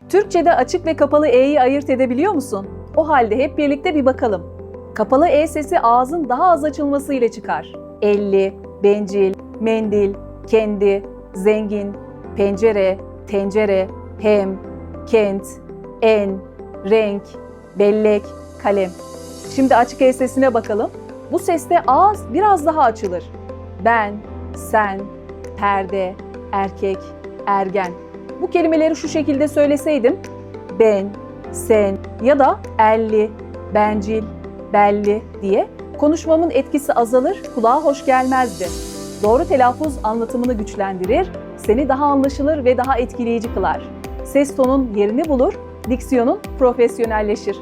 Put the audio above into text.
Türkçe'de açık ve kapalı E'yi ayırt edebiliyor musun? O halde hep birlikte bir bakalım. Kapalı E sesi ağzın daha az açılması ile çıkar. Elli, bencil, mendil, kendi, zengin, pencere, tencere, hem, kent, en, renk, bellek, kalem. Şimdi açık E sesine bakalım. Bu seste ağız biraz daha açılır. Ben, sen, perde, erkek, ergen. Bu kelimeleri şu şekilde söyleseydim, ben, sen ya da elli, bencil, belli diye konuşmamın etkisi azalır, kulağa hoş gelmezdi. Doğru telaffuz anlatımını güçlendirir, seni daha anlaşılır ve daha etkileyici kılar. Ses tonun yerini bulur, diksiyonun profesyonelleşir.